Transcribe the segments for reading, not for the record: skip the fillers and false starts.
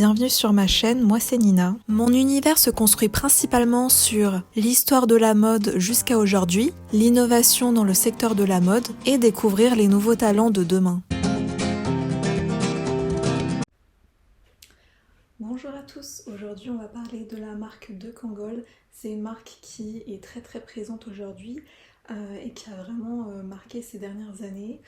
bienvenue sur ma chaîne, moi c'est Nina. Mon univers se construit principalement sur l'histoire de la mode jusqu'à aujourd'hui, l'innovation dans le secteur de la mode et découvrir les nouveaux talents de demain. Bonjour à tous, aujourd'hui on va parler de la marque de Kangol. C'est une marque qui est très présente aujourd'hui et qui a vraiment marqué ces dernières années.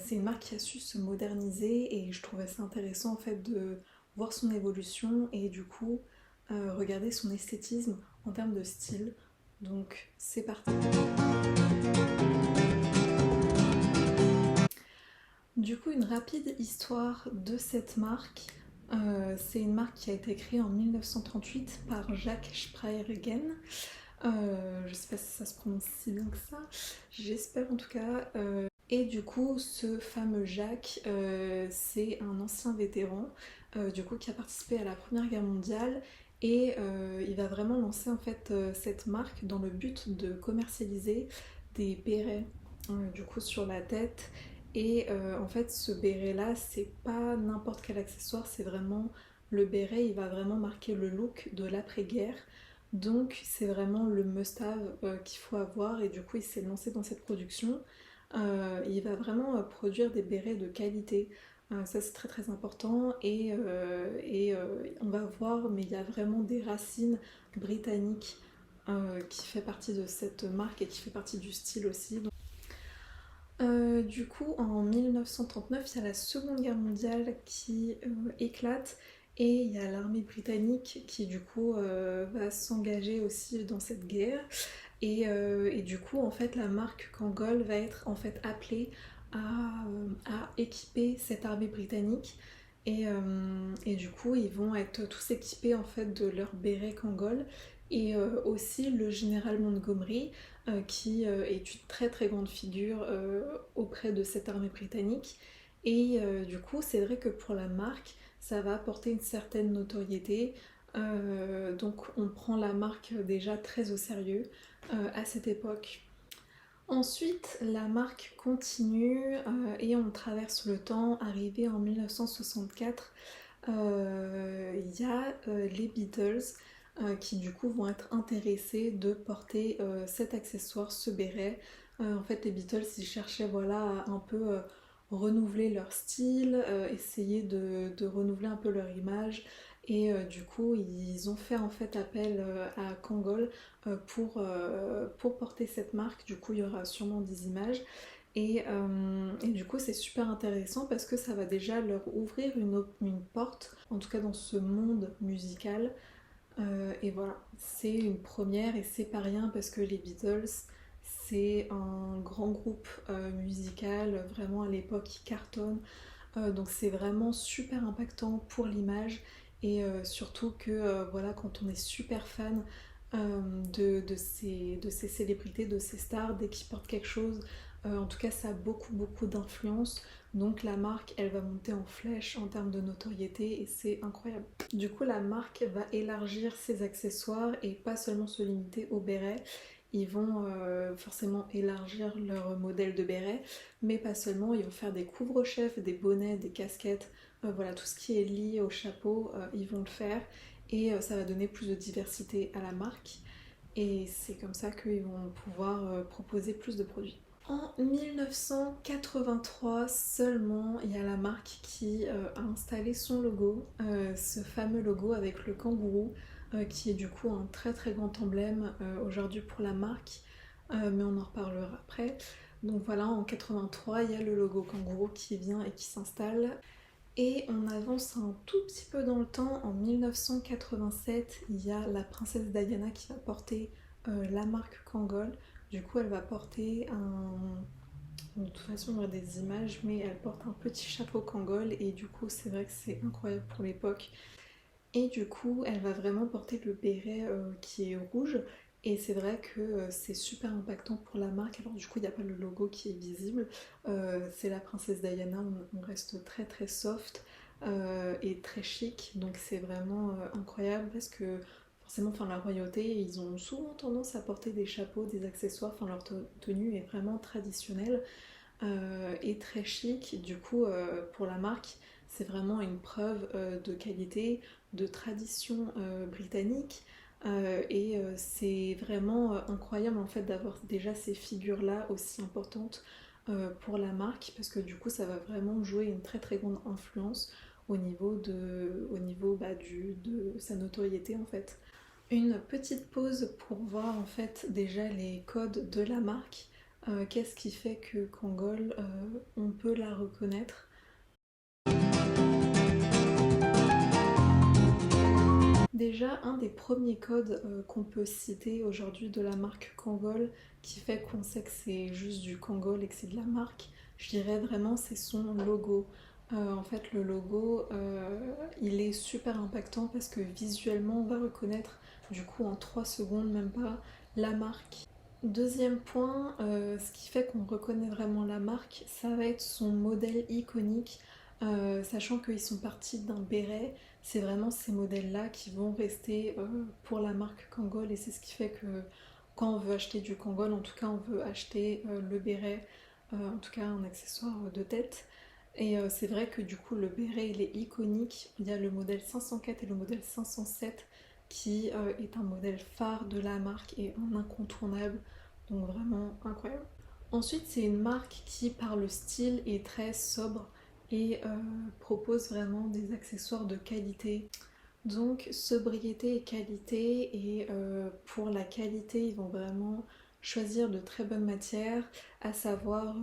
C'est une marque qui a su se moderniser et je trouvais ça intéressant en fait de voir son évolution et du coup regarder son esthétisme en termes de style. Donc c'est parti. Du coup, une rapide histoire de cette marque. C'est une marque qui a été créée en 1938 par Jacques Spraygen. Je sais pas si ça se prononce si bien que ça, j'espère en tout cas. Et du coup, ce fameux Jacques, c'est un ancien vétéran du coup, qui a participé à la Première Guerre mondiale et il va vraiment lancer en fait cette marque dans le but de commercialiser des bérets du coup sur la tête. Et en fait, ce béret-là, c'est pas n'importe quel accessoire, c'est vraiment le béret, il va vraiment marquer le look de l'après-guerre. Donc c'est vraiment le must-have qu'il faut avoir et du coup il s'est lancé dans cette production. Il va vraiment produire des bérets de qualité. Ça c'est très important et on va voir, mais il y a vraiment des racines britanniques qui fait partie de cette marque et qui fait partie du style aussi. Du coup, en 1939, il y a la Seconde Guerre mondiale qui éclate et il y a l'armée britannique qui du coup va s'engager aussi dans cette guerre. Et du coup, en fait, la marque Kangol va être en fait appelée à équiper cette armée britannique. Et du coup, ils vont être tous équipés en fait de leur béret Kangol et aussi le général Montgomery qui est une très grande figure auprès de cette armée britannique. Et du coup, c'est vrai que pour la marque, ça va apporter une certaine notoriété. Donc on prend la marque déjà très au sérieux à cette époque. Ensuite, la marque continue et on traverse le temps. Arrivé en 1964, il y a les Beatles qui du coup vont être intéressés de porter cet accessoire, ce béret. En fait, les Beatles, ils cherchaient voilà, à un peu renouveler leur style, essayer de renouveler un peu leur image. Et du coup, ils ont fait en fait appel à Kangol pour porter cette marque. Du coup, il y aura sûrement des images. Et du coup, c'est super intéressant parce que ça va déjà leur ouvrir une porte, en tout cas dans ce monde musical. Et voilà, c'est une première et c'est pas rien parce que les Beatles, c'est un grand groupe musical, vraiment à l'époque qui cartonne. Donc c'est vraiment super impactant pour l'image et surtout que voilà, quand on est super fan de ces célébrités, de ces stars, dès qu'ils portent quelque chose, en tout cas ça a beaucoup d'influence. Donc la marque, elle va monter en flèche en termes de notoriété et c'est incroyable. Du coup, la marque va élargir ses accessoires et pas seulement se limiter au béret. Ils vont forcément élargir leur modèle de béret, mais pas seulement, ils vont faire des couvre-chefs, des bonnets, des casquettes, voilà, tout ce qui est lié au chapeau, ils vont le faire et ça va donner plus de diversité à la marque et c'est comme ça qu'ils vont pouvoir proposer plus de produits. En 1983 seulement, il y a la marque qui a installé son logo, ce fameux logo avec le kangourou, qui est du coup un très grand emblème aujourd'hui pour la marque, mais on en reparlera après. Donc voilà, en 83, il y a le logo kangourou qui vient et qui s'installe. Et on avance un tout petit peu dans le temps, en 1987, il y a la princesse Diana qui va porter la marque Kangol. Du coup, elle va porter un... De toute façon, on voit des images, mais elle porte un petit chapeau Kangol et du coup, c'est vrai que c'est incroyable pour l'époque. Et du coup, elle va vraiment porter le béret qui est rouge. Et c'est vrai que c'est super impactant pour la marque. Alors du coup, il n'y a pas le logo qui est visible. C'est la princesse Diana, on reste très soft et très chic. Donc c'est vraiment incroyable parce que forcément, enfin, la royauté, ils ont souvent tendance à porter des chapeaux, des accessoires. Enfin, leur tenue est vraiment traditionnelle et très chic. Du coup, pour la marque, c'est vraiment une preuve de qualité, de tradition britannique. C'est vraiment incroyable en fait d'avoir déjà ces figures-là aussi importantes pour la marque parce que du coup ça va vraiment jouer une très très grande influence au niveau de sa notoriété en fait. Une petite pause pour voir en fait déjà les codes de la marque. Qu'est-ce qui fait que Kangol, on peut la reconnaître? Déjà, un des premiers codes qu'on peut citer aujourd'hui de la marque Kangol, qui fait qu'on sait que c'est juste du Kangol et que c'est de la marque, je dirais vraiment c'est son logo. En fait, le logo, il est super impactant parce que visuellement, on va reconnaître du coup en 3 secondes, même pas, la marque. Deuxième point, ce qui fait qu'on reconnaît vraiment la marque, ça va être son modèle iconique, sachant qu'ils sont partis d'un béret. C'est vraiment ces modèles-là qui vont rester pour la marque Kangol et c'est ce qui fait que quand on veut acheter du Kangol, en tout cas on veut acheter le béret, en tout cas un accessoire de tête. Et c'est vrai que du coup le béret il est iconique. Il y a le modèle 504 et le modèle 507 qui est un modèle phare de la marque et un incontournable. Donc vraiment incroyable. Ensuite, c'est une marque qui, par le style, est très sobre et propose vraiment des accessoires de qualité. Donc, sobriété et qualité. Et pour la qualité, ils vont vraiment choisir de très bonnes matières, à savoir,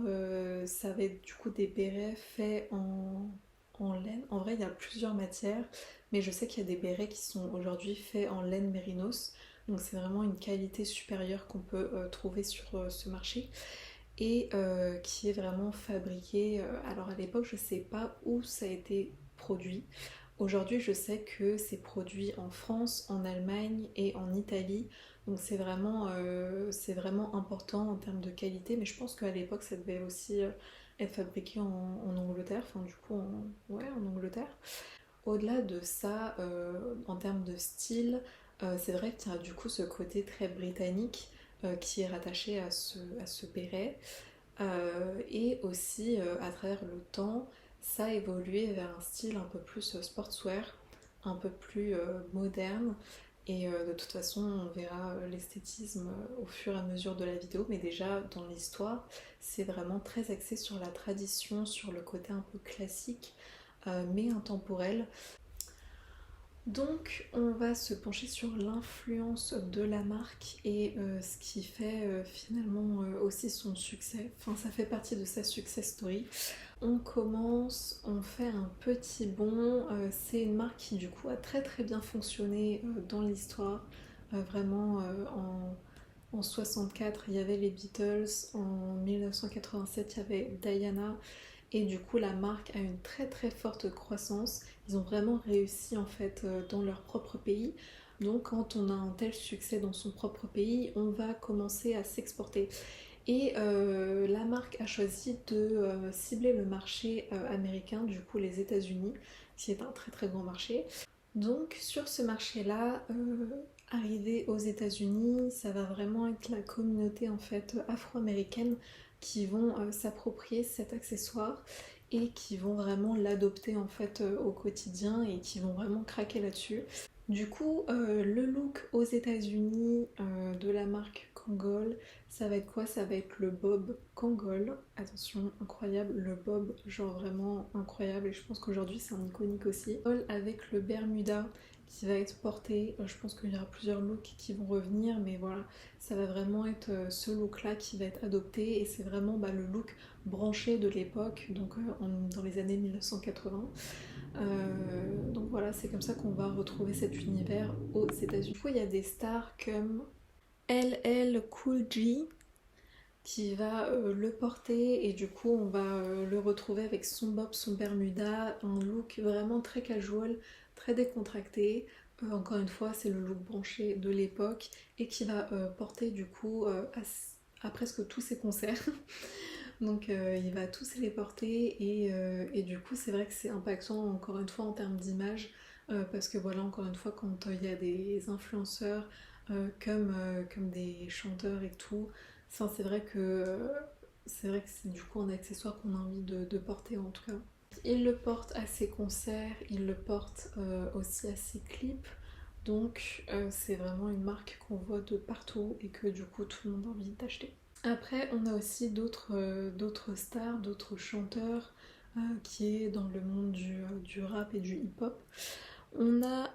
ça va être du coup des bérets faits en laine. En vrai, il y a plusieurs matières, mais je sais qu'il y a des bérets qui sont aujourd'hui faits en laine mérinos. Donc, c'est vraiment une qualité supérieure qu'on peut trouver sur ce marché et qui est vraiment fabriqué. Alors à l'époque, je sais pas où ça a été produit. Aujourd'hui, je sais que c'est produit en France, en Allemagne et en Italie. Donc c'est vraiment important en termes de qualité, mais je pense qu'à l'époque, ça devait aussi être fabriqué en Angleterre, enfin du coup, ouais, en Angleterre. Au-delà de ça, en termes de style, c'est vrai qu'il y a du coup ce côté très britannique qui est rattaché à ce béret. Et aussi, à travers le temps, ça a évolué vers un style un peu plus sportswear, un peu plus moderne. Et de toute façon, on verra l'esthétisme au fur et à mesure de la vidéo, mais déjà dans l'histoire, c'est vraiment très axé sur la tradition, sur le côté un peu classique, mais intemporel. Donc, on va se pencher sur l'influence de la marque et ce qui fait finalement aussi son succès. Enfin, ça fait partie de sa success story. On commence, on fait un petit bond. C'est une marque qui du coup a très très bien fonctionné dans l'histoire. Vraiment, en 64, il y avait les Beatles. En 1987, il y avait Diana. Et du coup, la marque a une très très forte croissance. Ils ont vraiment réussi en fait dans leur propre pays. Donc quand on a un tel succès dans son propre pays, on va commencer à s'exporter. Et la marque a choisi de cibler le marché américain, du coup les États-Unis, qui est un très très grand marché. Donc sur ce marché-là, arrivé aux États-Unis, ça va vraiment être la communauté en fait afro-américaine qui vont s'approprier cet accessoire et qui vont vraiment l'adopter en fait au quotidien et qui vont vraiment craquer là-dessus. Du coup, le look aux États-Unis de la marque Kangol, ça va être quoi? Ça va être le bob Kangol. Attention, incroyable, le bob, genre vraiment incroyable. Et je pense qu'aujourd'hui c'est un iconique aussi. Avec le Bermuda qui va être porté. Je pense qu'il y aura plusieurs looks qui vont revenir, mais voilà, ça va vraiment être ce look-là qui va être adopté. Et c'est vraiment le look branché de l'époque, donc dans les années 1980. Donc voilà, c'est comme ça qu'on va retrouver cet univers aux États-Unis. Du coup, il y a des stars comme LL Cool J qui va le porter et du coup on va le retrouver avec son bob, son bermuda, un look vraiment très casual, très décontracté. Encore une fois, c'est le look branché de l'époque et qui va porter du coup à presque tous ses concerts. Donc il va tous les porter et du coup c'est vrai que c'est impactant encore une fois en termes d'image parce que voilà encore une fois quand il y a des influenceurs comme des chanteurs et tout, enfin, c'est vrai que c'est du coup un accessoire qu'on a envie de porter en tout cas. Il le porte à ses concerts, il le porte aussi à ses clips. Donc c'est vraiment une marque qu'on voit de partout et que du coup tout le monde a envie d'acheter. Après on a aussi d'autres stars, d'autres chanteurs qui est dans le monde du rap et du hip-hop. On a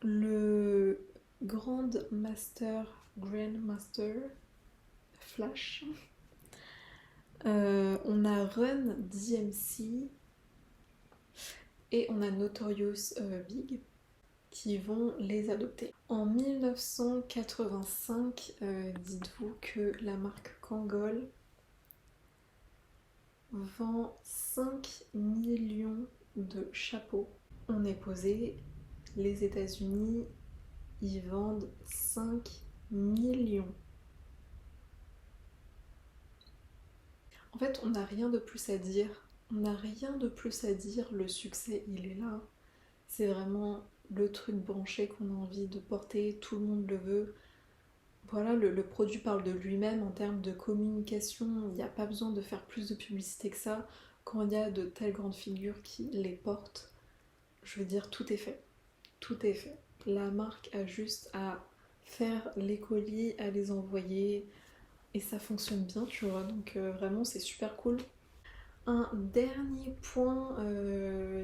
le Grandmaster Flash. On a Run DMC et on a Notorious Big qui vont les adopter. En 1985, dites-vous que la marque Kangol vend 5 millions de chapeaux. On est posé, les États-Unis, ils vendent 5 millions. En fait, on n'a rien de plus à dire. On n'a rien de plus à dire. Le succès, il est là. C'est vraiment le truc branché qu'on a envie de porter. Tout le monde le veut. Voilà, le produit parle de lui-même en termes de communication. Il n'y a pas besoin de faire plus de publicité que ça. Quand il y a de telles grandes figures qui les portent, je veux dire, tout est fait. Tout est fait. La marque a juste à faire les colis, à les envoyer, et ça fonctionne bien, tu vois, donc vraiment c'est super cool. Un dernier point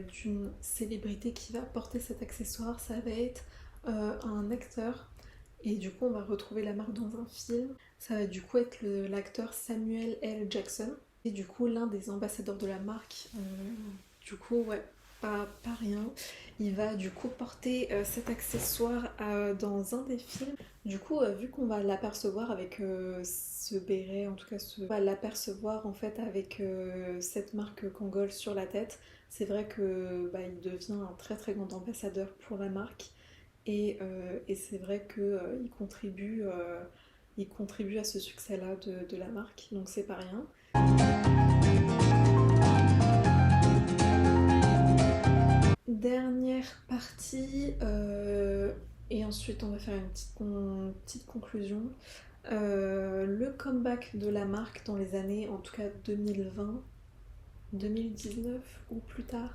d'une célébrité qui va porter cet accessoire, ça va être un acteur, et du coup on va retrouver la marque dans un film. Ça va du coup être l'acteur Samuel L. Jackson, et du coup l'un des ambassadeurs de la marque. Du coup ouais, pas rien. Il va du coup porter cet accessoire dans un des films. Du coup, vu qu'on va l'apercevoir avec ce béret, en tout cas, on va l'apercevoir en fait avec cette marque Kangol sur la tête. C'est vrai que bah, il devient un très très grand ambassadeur pour la marque et c'est vrai que il contribue à ce succès-là de la marque, donc c'est pas rien. Dernière partie, et ensuite on va faire une petite conclusion. Le comeback de la marque dans les années, en tout cas 2020, 2019 ou plus tard.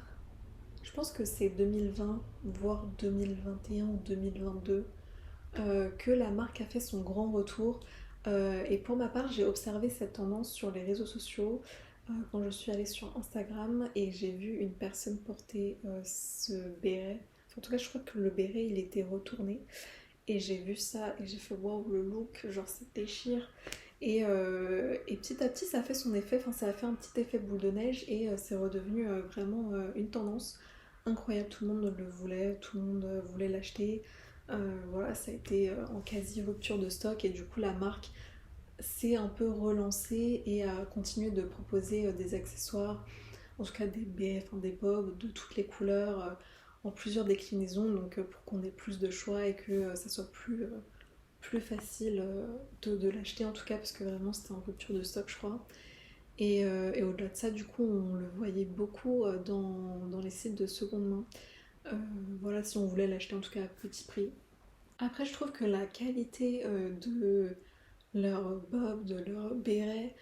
Je pense que c'est 2020, voire 2021 ou 2022, que la marque a fait son grand retour. Et pour ma part, j'ai observé cette tendance sur les réseaux sociaux quand je suis allée sur Instagram et j'ai vu une personne porter ce béret. Enfin, en tout cas, je crois que le béret il était retourné. Et j'ai vu ça et j'ai fait waouh, le look, genre ça déchire. Et petit à petit, ça a fait son effet, enfin, ça a fait un petit effet boule de neige et c'est redevenu vraiment une tendance incroyable. Tout le monde le voulait, tout le monde voulait l'acheter. Voilà, ça a été en quasi rupture de stock et du coup, la marque s'est un peu relancée et a continué de proposer des accessoires, en tout cas des baies, enfin des bobs de toutes les couleurs, en plusieurs déclinaisons, donc pour qu'on ait plus de choix et que ça soit plus facile de l'acheter en tout cas, parce que vraiment c'était en rupture de stock, je crois. Et au-delà de ça, du coup, on le voyait beaucoup dans les sites de seconde main. Voilà, si on voulait l'acheter en tout cas à petit prix. Après, je trouve que la qualité de leur bob, de leur béret,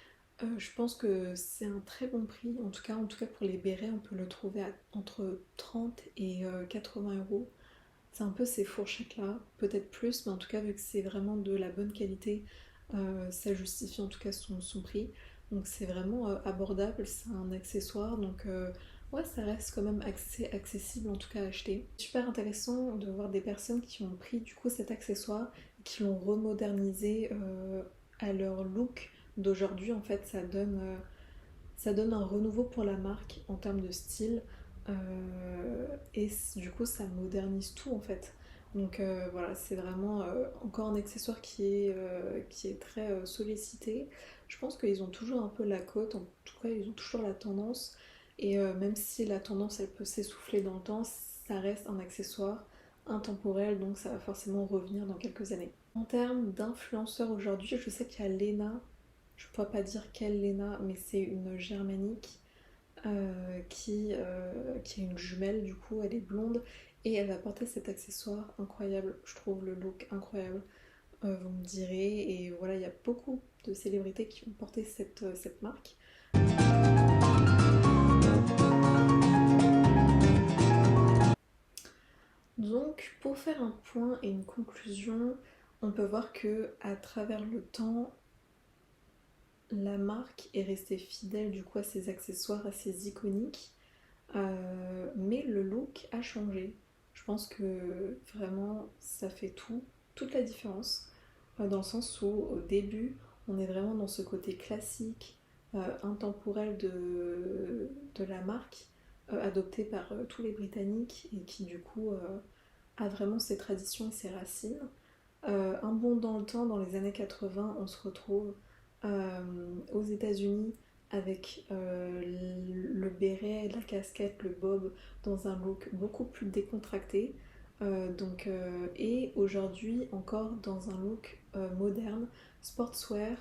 je pense que c'est un très bon prix. En tout cas pour les bérets, on peut le trouver entre 30 et 80 euros. C'est un peu ces fourchettes-là, peut-être plus, mais en tout cas, vu que c'est vraiment de la bonne qualité, ça justifie en tout cas son prix. Donc c'est vraiment abordable, c'est un accessoire, donc ouais, ça reste quand même accessible en tout cas à acheter. Super intéressant de voir des personnes qui ont pris du coup cet accessoire, qui l'ont remodernisé à leur look d'aujourd'hui. En fait, ça donne un renouveau pour la marque en termes de style. Et du coup, ça modernise tout en fait. Donc voilà, c'est vraiment encore un accessoire qui est très sollicité. Je pense qu'ils ont toujours un peu la cote, en tout cas, ils ont toujours la tendance. Et même si la tendance, elle peut s'essouffler dans le temps, ça reste un accessoire intemporel, donc ça va forcément revenir dans quelques années. En termes d'influenceurs aujourd'hui, je sais qu'il y a Lena, je ne pourrais pas dire quelle Lena, mais c'est une germanique qui a une jumelle, du coup, elle est blonde et elle va porter cet accessoire incroyable. Je trouve le look incroyable, vous me direz. Et voilà, il y a beaucoup de célébrités qui ont porté cette marque. Donc pour faire un point et une conclusion, on peut voir que à travers le temps, la marque est restée fidèle du coup à ses accessoires assez iconiques, mais le look a changé. Je pense que vraiment ça fait toute la différence, dans le sens où au début on est vraiment dans ce côté classique, intemporel de la marque, adopté par tous les Britanniques et qui du coup a vraiment ses traditions et ses racines. Un bond dans le temps, dans les années 80, on se retrouve aux États-Unis avec le béret, la casquette, le bob dans un look beaucoup plus décontracté. Et aujourd'hui encore dans un look moderne, sportswear,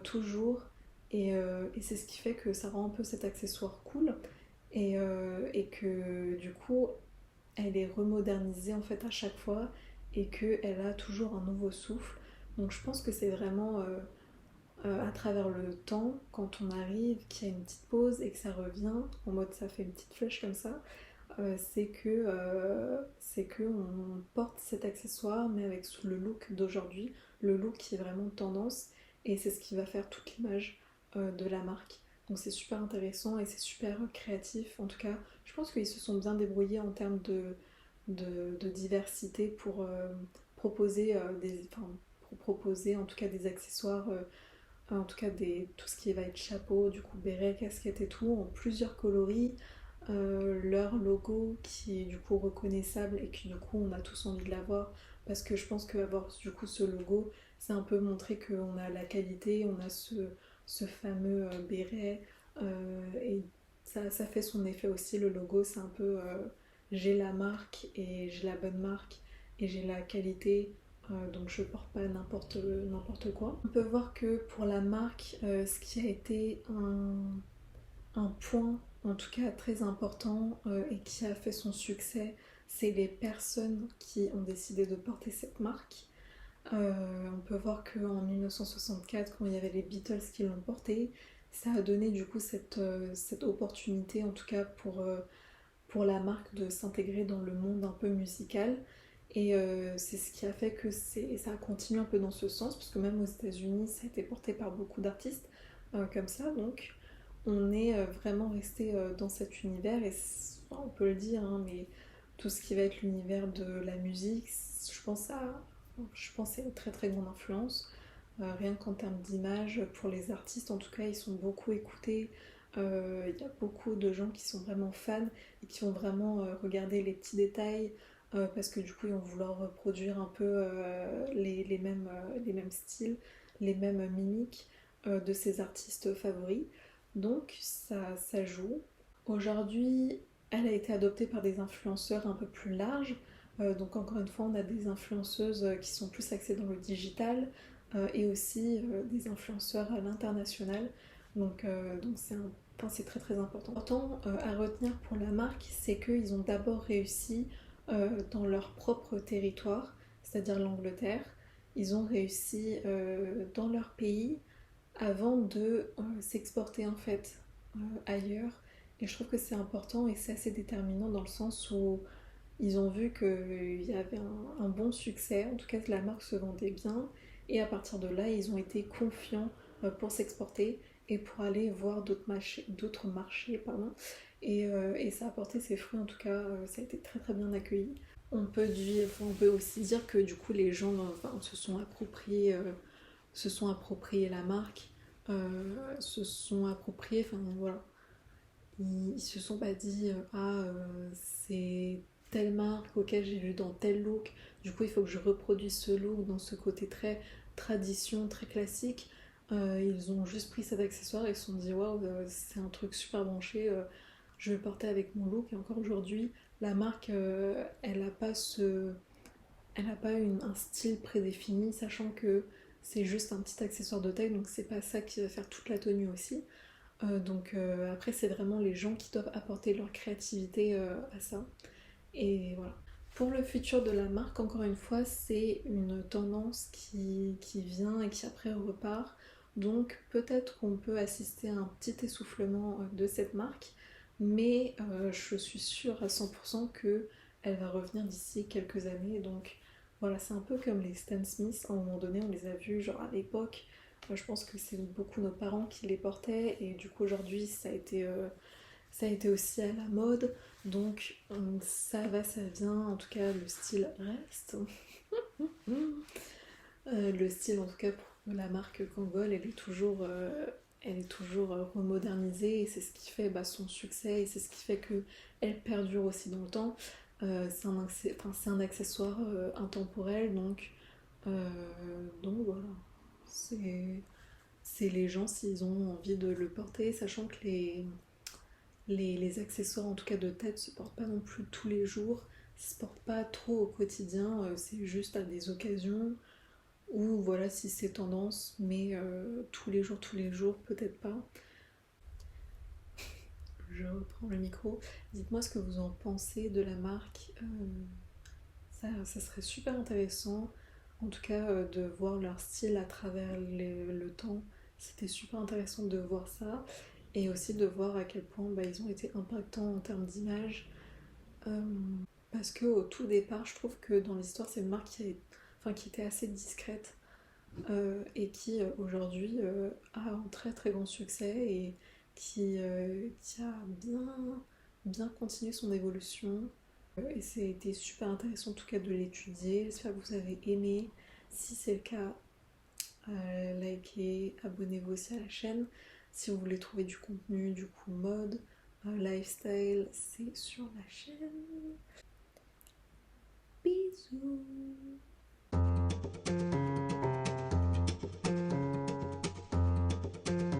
toujours. Et c'est ce qui fait que ça rend un peu cet accessoire cool et que du coup elle est remodernisée en fait à chaque fois et qu'elle a toujours un nouveau souffle. Donc je pense que c'est vraiment à travers le temps, quand on arrive, qu'il y a une petite pause et que ça revient, en mode ça fait une petite flèche comme ça, c'est que on porte cet accessoire mais avec le look d'aujourd'hui, le look qui est vraiment tendance et c'est ce qui va faire toute l'image de la marque. Donc c'est super intéressant et c'est super créatif. En tout cas, je pense qu'ils se sont bien débrouillés en termes de diversité pour proposer pour proposer en tout cas des accessoires, en tout cas tout ce qui va être chapeau, du coup béret, casquette et tout, en plusieurs coloris, leur logo qui est du coup reconnaissable et qui du coup on a tous envie de l'avoir parce que je pense qu'avoir du coup ce logo c'est un peu montrer qu'on a la qualité, on a ce fameux béret et ça fait son effet aussi le logo, c'est un peu j'ai la marque et j'ai la bonne marque et j'ai la qualité, donc je porte pas n'importe quoi. On peut voir que pour la marque, ce qui a été un point en tout cas très important et qui a fait son succès, c'est les personnes qui ont décidé de porter cette marque. On peut voir qu'en 1964, quand il y avait les Beatles qui l'ont porté, ça a donné du coup cette opportunité, en tout cas pour la marque, de s'intégrer dans le monde un peu musical. Et c'est ce qui a fait que ça a continué un peu dans ce sens, parce que même aux États-Unis, ça a été porté par beaucoup d'artistes comme ça. Donc on est vraiment resté dans cet univers, et enfin, on peut le dire, hein, mais tout ce qui va être l'univers de la musique, je pense c'est une très très grande influence. Rien qu'en termes d'image, pour les artistes en tout cas, ils sont beaucoup écoutés. Il y a beaucoup de gens qui sont vraiment fans et qui vont vraiment regarder les petits détails parce que du coup ils vont vouloir reproduire un peu les mêmes styles, les mêmes mimiques de ces artistes favoris. Donc ça joue. Aujourd'hui, elle a été adoptée par des influenceurs un peu plus larges. Donc encore une fois, on a des influenceuses qui sont plus axées dans le digital et aussi des influenceurs à l'international. Donc c'est très très important. Important à retenir pour la marque, c'est qu'ils ont d'abord réussi dans leur propre territoire, c'est-à-dire l'Angleterre. Ils ont réussi dans leur pays avant de s'exporter en fait ailleurs. Et je trouve que c'est important et c'est assez déterminant dans le sens où ils ont vu qu'il y avait un bon succès, en tout cas que la marque se vendait bien, et à partir de là, ils ont été confiants pour s'exporter et pour aller voir d'autres marchés pardon. Et ça a porté ses fruits, en tout cas, ça a été très très bien accueilli. On peut aussi dire que du coup les gens enfin, se sont appropriés la marque, se sont appropriés, enfin voilà, ils se sont pas dit c'est telle marque auquel j'ai vu dans tel look, du coup il faut que je reproduise ce look dans ce côté très tradition, très classique. Ils ont juste pris cet accessoire et se sont dit waouh, c'est un truc super branché, je vais le porter avec mon look. Et encore aujourd'hui, la marque, elle a pas un style prédéfini, sachant que c'est juste un petit accessoire de taille, donc c'est pas ça qui va faire toute la tenue aussi. Après, c'est vraiment les gens qui doivent apporter leur créativité à ça. Et voilà. Pour le futur de la marque, encore une fois, c'est une tendance qui vient et qui après repart. Donc peut-être qu'on peut assister à un petit essoufflement de cette marque, mais je suis sûre à 100% que elle va revenir d'ici quelques années. Donc voilà, c'est un peu comme les Stan Smith, à un moment donné on les a vus genre à l'époque. Je pense que c'est beaucoup nos parents qui les portaient et du coup aujourd'hui ça a été aussi à la mode. Donc ça va, ça vient, en tout cas le style reste. Le style en tout cas pour la marque Kangol, elle est toujours remodernisée et c'est ce qui fait son succès et c'est ce qui fait que elle perdure aussi dans le temps. C'est un accessoire intemporel euh, donc voilà. C'est c'est les gens s'ils ont envie de le porter, sachant que les accessoires en tout cas de tête se portent pas non plus tous les jours, ça se porte pas trop au quotidien, c'est juste à des occasions ou voilà si c'est tendance, mais tous les jours, peut-être pas. Je reprends le micro. Dites-moi ce que vous en pensez de la marque. Ça serait super intéressant, en tout cas, de voir leur style à travers le temps. C'était super intéressant de voir ça. Et aussi de voir à quel point ils ont été impactants en termes d'image. Euh, Parce qu'au tout départ, je trouve que dans l'histoire, c'est une marque qui était assez discrète et qui aujourd'hui a un très très grand succès et qui a bien continué son évolution. Et c'était super intéressant en tout cas de l'étudier. J'espère que vous avez aimé. Si c'est le cas, likez, abonnez-vous aussi à la chaîne. Si vous voulez trouver du contenu, du coup mode, lifestyle, c'est sur la chaîne. Bisous.